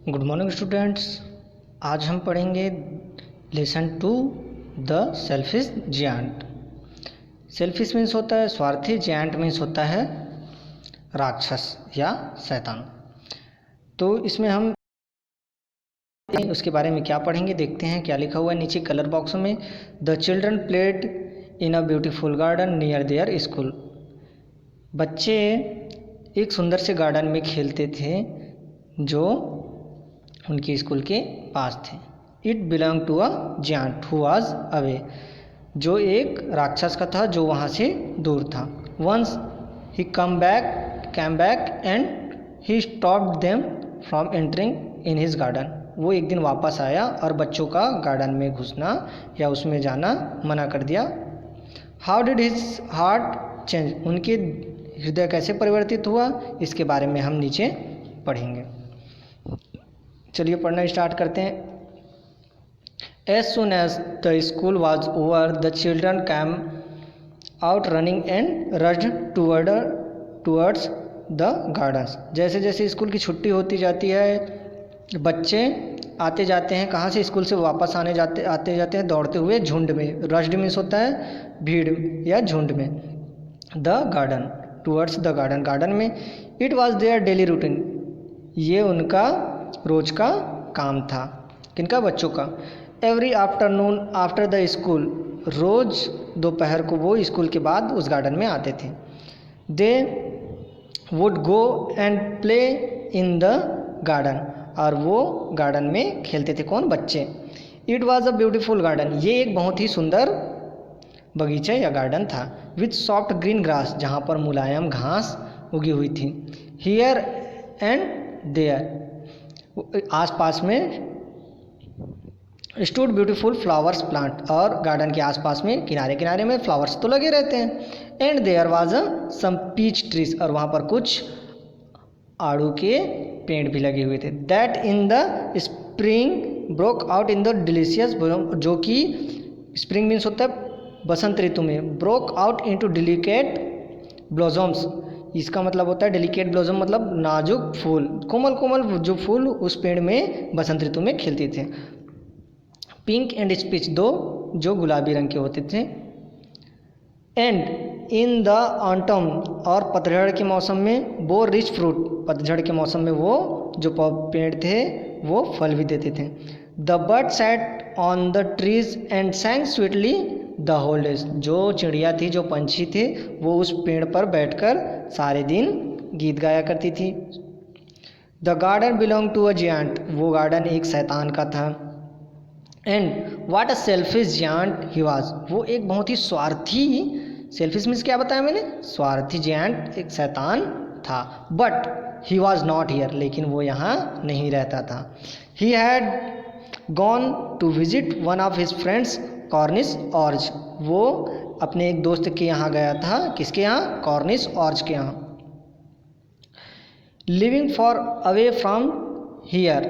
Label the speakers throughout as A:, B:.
A: Good morning students. आज हम पढ़ेंगे lesson 2 the selfish giant. Selfish means होता है स्वार्थी, जियांट मीन्स होता है राक्षस या शैतान। तो इसमें हम उसके बारे में क्या पढ़ेंगे, देखते हैं क्या लिखा हुआ है नीचे कलर बॉक्स में। The children played in a beautiful garden near their school. बच्चे एक सुंदर से गार्डन में खेलते थे जो उनके स्कूल के पास थे। It belong to a giant who was away. जो एक राक्षस का था जो वहाँ से दूर था। Once he came back and he stopped them from entering in his garden. वो एक दिन वापस आया और बच्चों का गार्डन में घुसना या उसमें जाना मना कर दिया। How did his heart change. उनके हृदय कैसे परिवर्तित हुआ, इसके बारे में हम नीचे पढ़ेंगे। चलिए पढ़ना स्टार्ट करते हैं। As soon as the school was over, the children came out running and rushed towards the gardens. जैसे जैसे स्कूल की छुट्टी होती जाती है बच्चे आते जाते हैं, कहाँ से, स्कूल से वापस आते जाते हैं दौड़ते हुए झुंड में। रश्ड मीन्स होता है भीड़ या झुंड में। The garden towards the garden, garden में। It was their daily routine, ये उनका रोज का काम था। किनका, बच्चों का। Every afternoon after the school, रोज दोपहर को वो स्कूल के बाद उस गार्डन में आते थे। They would go and play in the garden, और वो गार्डन में खेलते थे। कौन, बच्चे। It was a beautiful garden, ये एक बहुत ही सुंदर बगीचा या गार्डन था। विथ सॉफ्ट ग्रीन ग्रास, जहाँ पर मुलायम घास उगी हुई थी। हियर एंड देयर, आसपास में। स्टूड ब्यूटीफुल फ्लावर्स प्लांट, और गार्डन के आसपास में किनारे किनारे में फ्लावर्स तो लगे रहते हैं। And there was some peach trees, और वहाँ पर कुछ आड़ू के पेड़ भी लगे हुए थे। That in the spring broke out in the delicious, जो कि स्प्रिंग मीन्स होता है बसंत ऋतु में। Broke out into delicate blossoms, इसका मतलब होता है डेलिकेट ब्लॉसम मतलब नाजुक फूल, कोमल कोमल जो फूल उस पेड़ में बसंत ऋतु में खिलते थे। पिंक एंड स्पीच, दो जो गुलाबी रंग के होते थे। एंड इन द ऑटम, और पतझड़ के मौसम में। वो रिच फ्रूट, पतझड़ के मौसम में वो जो पेड़ थे वो फल भी देते थे। The bird sat on the trees and sang sweetly the whole days, जो चिड़िया थी, जो पंछी थे, वो उस पेड़ पर बैठकर सारे दिन गीत गाया करती थी। The garden belong to a giant, वो गार्डन एक शैतान का था। And what a selfish giant he was, वो एक बहुत ही स्वार्थी, सेल्फिश मीन्स क्या बताया मैंने, स्वार्थी जियांट, एक शैतान था। But he was not here, लेकिन वो यहाँ नहीं रहता था। He had gone to visit one of his friends Cornish ऑर्च, वो अपने एक दोस्त के यहाँ गया था। किसके यहाँ, कॉर्निश ऑर्च के यहाँ। Living far away from here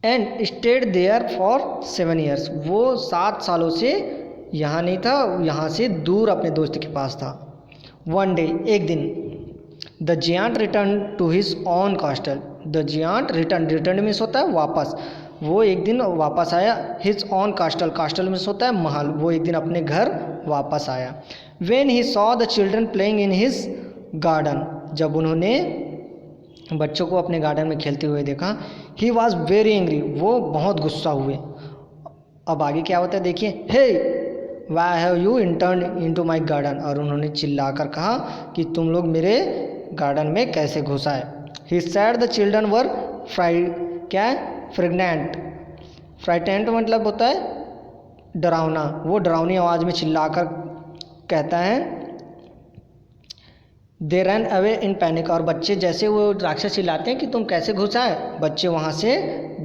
A: and stayed there for 7 years, वो 7 सालों से यहाँ नहीं था, यहाँ से दूर अपने दोस्त के पास था। वन डे, एक दिन। The giant return to his own castle, the giant return means होता है वापस, वो एक दिन वापस आया। His own castle, castle means होता है महल, वो एक दिन अपने घर वापस आया। When he saw the children playing in his garden, जब उन्होंने बच्चों को अपने गार्डन में खेलते हुए देखा। ही वॉज वेरी एंग्री, वो बहुत गुस्सा हुए। अब आगे क्या होता है देखिए। Hey why have you intern into my garden, और उन्होंने चिल्लाकर कहा कि तुम लोग मेरे गार्डन में कैसे घुस आए। He said the children were frightened मतलब होता है डरावना, वो डरावनी आवाज़ में चिल्लाकर कहता है। They run away in panic, और बच्चे जैसे वो राक्षस चिल्लाते हैं कि तुम कैसे घुस आए, बच्चे वहाँ से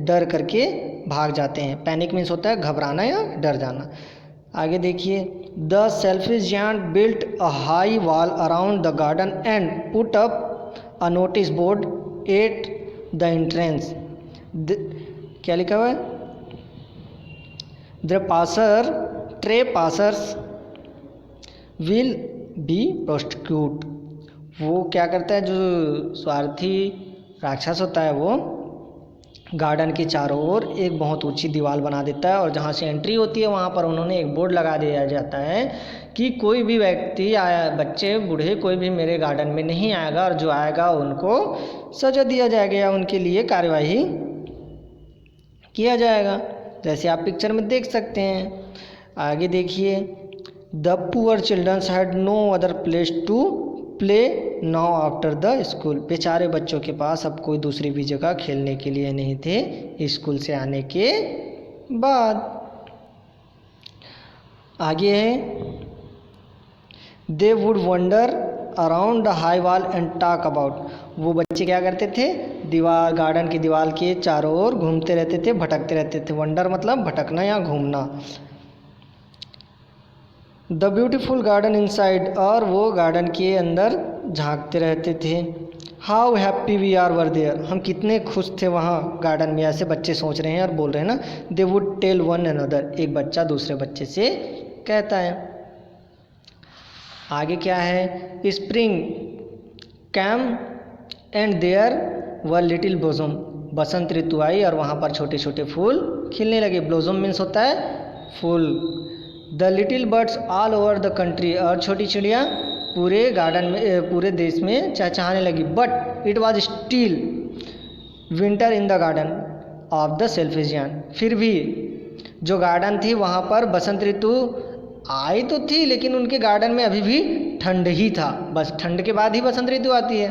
A: डर करके भाग जाते हैं। पैनिक मीन्स होता है घबराना या डर जाना। आगे देखिए। The selfish giant built a high wall around the garden and put up a notice board at the entrance. क्या लिखा हुआ है, ट्रे पासर्स विल बी प्रोस्टिक्यूट। वो क्या करता है, जो स्वार्थी राक्षस होता है वो गार्डन के चारों ओर एक बहुत ऊंची दीवार बना देता है और जहाँ से एंट्री होती है वहाँ पर उन्होंने एक बोर्ड लगा दिया जाता है कि कोई भी व्यक्ति आया, बच्चे बूढ़े कोई भी मेरे गार्डन में नहीं आएगा और जो आएगा उनको सजा दिया जाएगा या उनके लिए कार्यवाही किया जाएगा, जैसे आप पिक्चर में देख सकते हैं। आगे देखिए, the poor childrens had no other place to play now after the school. बेचारे बच्चों के पास अब कोई दूसरी भी जगह खेलने के लिए नहीं थे स्कूल से आने के बाद। आगे है, they would wonder around the high wall and talk about. वो बच्चे क्या करते थे, दीवार, गार्डन की दीवार के चारों ओर घूमते रहते थे, भटकते रहते थे। वंडर मतलब भटकना या घूमना। द ब्यूटीफुल गार्डन इनसाइड, और वो गार्डन के अंदर झांकते रहते थे। How happy we are were there, हम कितने खुश थे वहाँ गार्डन में, ऐसे बच्चे सोच रहे हैं और बोल रहे हैं ना। They would tell one another, एक बच्चा दूसरे बच्चे से कहता है। आगे क्या है, spring came and there were little blossom. बसंत ऋतु आई और वहाँ पर छोटे छोटे फूल खिलने लगे। ब्लोसम मीन्स होता है फूल। The little birds all over the country, और छोटी चिड़िया पूरे गार्डन में, पूरे देश में चहचहाने लगी। But it was still winter in the garden of the selfish giant. फिर भी जो गार्डन थी वहाँ पर बसंत ऋतु आई तो थी, लेकिन उनके गार्डन में अभी भी ठंड ही था। बस ठंड के बाद ही बसंत ऋतु आती है।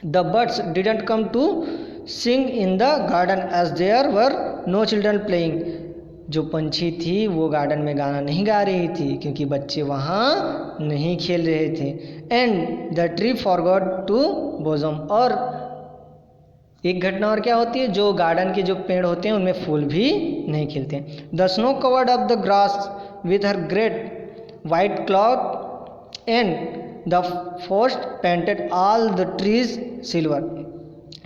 A: The birds didn't come to sing in the garden as there were no children playing. जो पंछी थी वो गार्डन में गाना नहीं गा रही थी क्योंकि बच्चे वहाँ नहीं खेल रहे थे। And the tree forgot to blossom, और एक घटना और क्या होती है, जो गार्डन के जो पेड़ होते हैं उनमें फूल भी नहीं खिलते। The snow covered up the grass with her great white cloth and the first painted all the trees silver.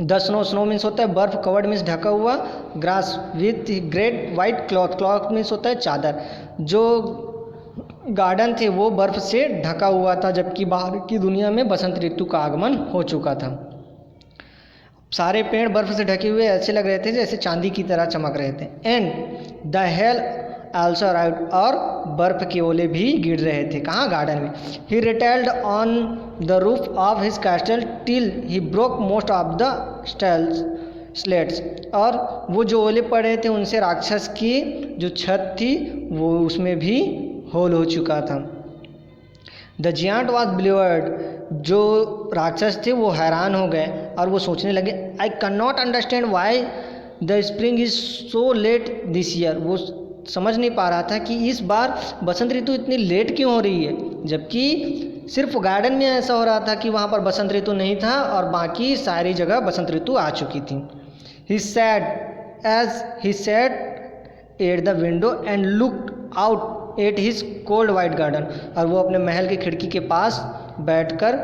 A: The snow, snow means होता है बर्फ, कवर्ड मीन्स ढका हुआ, grass with great white cloth, cloth means होता है चादर। जो garden थे वो बर्फ से ढका हुआ था, जबकि बाहर की दुनिया में बसंत ऋतु का आगमन हो चुका था। सारे पेड़ बर्फ से ढके हुए ऐसे लग रहे थे जैसे चांदी की तरह चमक रहे थे। And the hell also arrived, और बर्फ के ओले भी गिर रहे थे। कहाँ, गार्डन में। He rattled on the roof of his castle till he broke most of the slates, और वो जो ओले पड़े थे उनसे राक्षस की जो छत थी वो उसमें भी होल हो चुका था। द जियांट वॉज ब्लिवर्ड, जो राक्षस थे वो हैरान हो गए और वो सोचने लगे, I can not understand why the spring is so let this year. वो समझ नहीं पा रहा था कि इस बार बसंत ऋतु इतनी लेट क्यों हो रही है, जबकि सिर्फ गार्डन में ऐसा हो रहा था कि वहाँ पर बसंत ऋतु नहीं था और बाकी सारी जगह बसंत ऋतु आ चुकी थी। He said as he sat at the window and looked out at his cold white garden, और वो अपने महल की खिड़की के पास बैठकर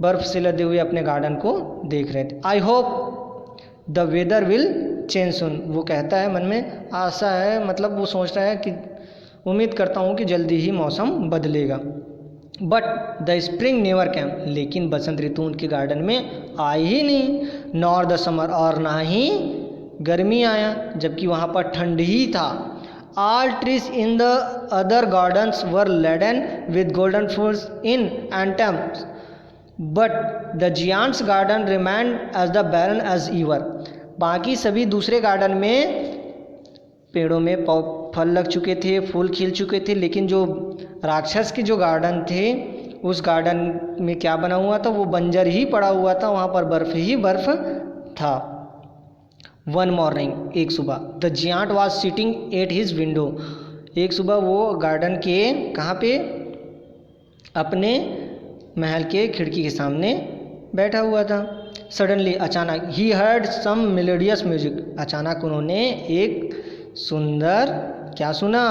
A: बर्फ से लदे हुए अपने गार्डन को देख रहे थे। I hope the weather will change soon, वो कहता है मन में, आशा है, मतलब वो सोच रहा है कि उम्मीद करता हूँ कि जल्दी ही मौसम बदलेगा। But the spring never cam, लेकिन बसंत ऋतु उनके गार्डन में आई ही नहीं। नॉर द समर, और ना ही गर्मी आया, जबकि वहाँ पर ठंड ही था। All trees in the other gardens were laden with golden fruits in autumns, but the giant's garden remained as the barren as ever. बाकी सभी दूसरे गार्डन में पेड़ों में फल लग चुके थे, फूल खिल चुके थे, लेकिन जो राक्षस के जो गार्डन थे उस गार्डन में क्या बना हुआ था, वो बंजर ही पड़ा हुआ था, वहाँ पर बर्फ ही बर्फ था। वन मॉर्निंग, एक सुबह, the giant was sitting at his window, एक सुबह वो गार्डन के कहाँ पे, अपने महल के खिड़की के सामने बैठा हुआ था। सडनली, अचानक, he heard some melodious music, अचानक उन्होंने एक सुंदर क्या सुना,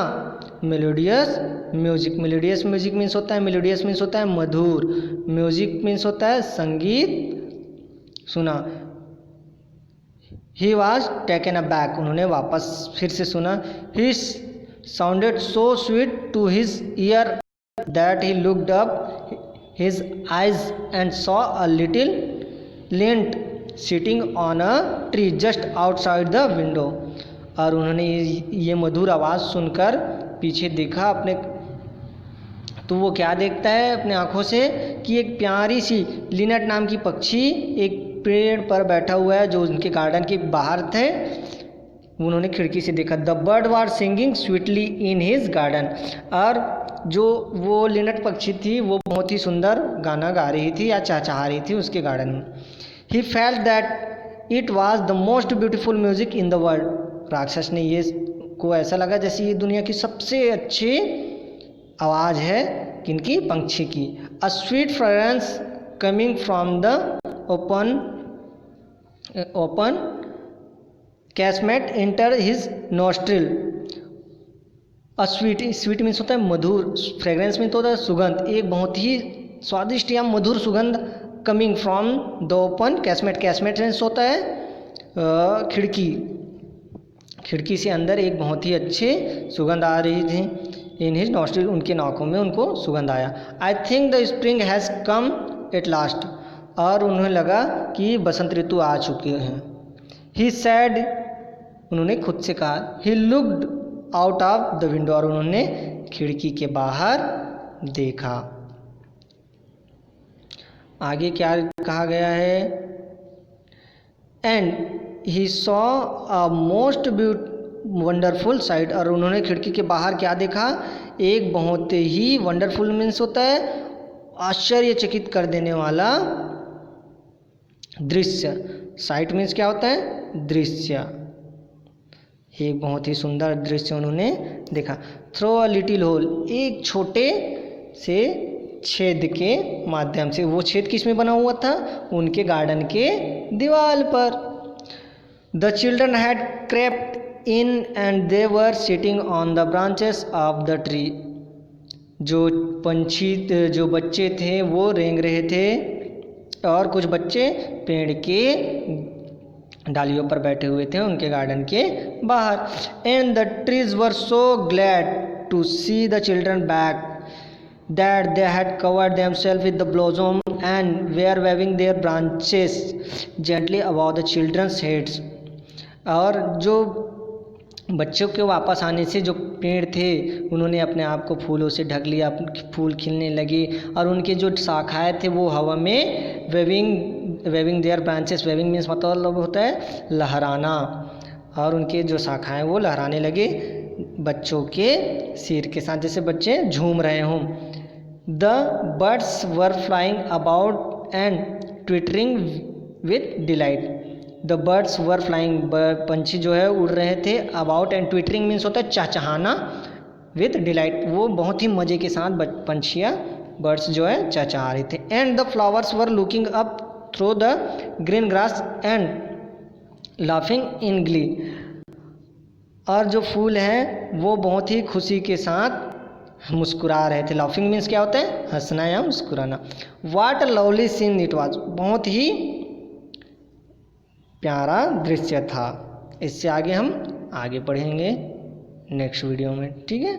A: melodious music. Melodious music means होता है, मेलोडियस मीन्स होता है मधुर, म्यूजिक मीन्स होता है संगीत सुना। He was taken aback, उन्होंने वापस फिर से सुना। He sounded so sweet to his ear that he looked up his eyes and saw a little lint sitting on a tree just outside the window. और उन्होंने ये मधुर आवाज़ सुनकर पीछे देखा अपने, तो वो क्या देखता है अपने आँखों से कि एक प्यारी सी लिनेट नाम की पक्षी एक पेड़ पर बैठा हुआ है जो उनके गार्डन के बाहर थे। उन्होंने खिड़की से देखा। The bird was singing sweetly in his garden. और जो वो लिनेट पक्षी थी वो बहुत ही सुंदर गाना गा रही थी या चहचहा रही थी उसके गार्डन में। He felt that it was the most beautiful music in the world. राक्षस ने ये को ऐसा लगा जैसे ये दुनिया की सबसे अच्छी आवाज़ है किनकी, पंछी की। A sweet fragrance coming from the open casement enter his nostril. A sweet means होता है मधुर, फ्रेग्रेंस मीन्स होता है सुगंध, एक बहुत ही स्वादिष्ट या मधुर सुगंध coming from the open casement. Casement means होता है खिड़की, खिड़की से अंदर एक बहुत ही अच्छे सुगंध आ रही थी। इन हिज नॉस्ट्रिल, उनके नाकों में उनको सुगंध आया। I think the spring has come at last. और उन्हें लगा कि बसंत ऋतु आ चुके हैं। ही सैड, उन्होंने खुद से कहा। He looked out of the window, और उन्होंने खिड़की के बाहर देखा। आगे क्या कहा गया है, and he saw a most wonderful site. और उन्होंने खिड़की के बाहर क्या देखा, एक बहुत ही वंडरफुल मीन्स होता है आश्चर्यचकित कर देने वाला दृश्य। साइट मीन्स क्या होता है, दृश्य, एक बहुत ही सुंदर दृश्य उन्होंने देखा। थ्रो अ लिटिल होल, एक छोटे से छेद के माध्यम से। वो छेद किस में बना हुआ था, उनके गार्डन के दीवार पर। The children had crept in and they were sitting on the branches of the tree. जो पंछी, जो बच्चे थे वो रेंग रहे थे और कुछ बच्चे पेड़ के डालियों पर बैठे हुए थे उनके गार्डन के बाहर। And the trees were so glad to see the children back that they had covered themselves with the blossom and were waving their branches gently above the children's heads। और जो बच्चों के वापस आने से जो पेड़ थे उन्होंने अपने आप को फूलों से ढक लिया, फूल खिलने लगे और उनके जो शाखाएं थे वो हवा में waving their branches. Waving means मतलब होता है लहराना, और उनके जो शाखाएं वो लहराने लगे बच्चों के सिर के साथ, जैसे बच्चे झूम रहे हों। The birds were flying about and twittering with delight. The birds were flying, पंछी जो है उड़ रहे थे। अबाउट एंड ट्विटरिंग मीन्स होता है चहचहाना, विथ डिलाइट, वो बहुत ही मज़े के साथ पंछियाँ बर्ड्स जो है चहचहा रहे थे। And the flowers were looking up through the green grass and laughing in Glee. और जो फूल हैं वो बहुत ही खुशी के साथ मुस्कुरा रहे थे। लाफिंग मीन्स क्या होता है, हंसना या मुस्कुराना। What a lovely scene it was, बहुत ही प्यारा दृश्य था। इससे आगे हम आगे पढ़ेंगे नेक्स्ट वीडियो में, ठीक है।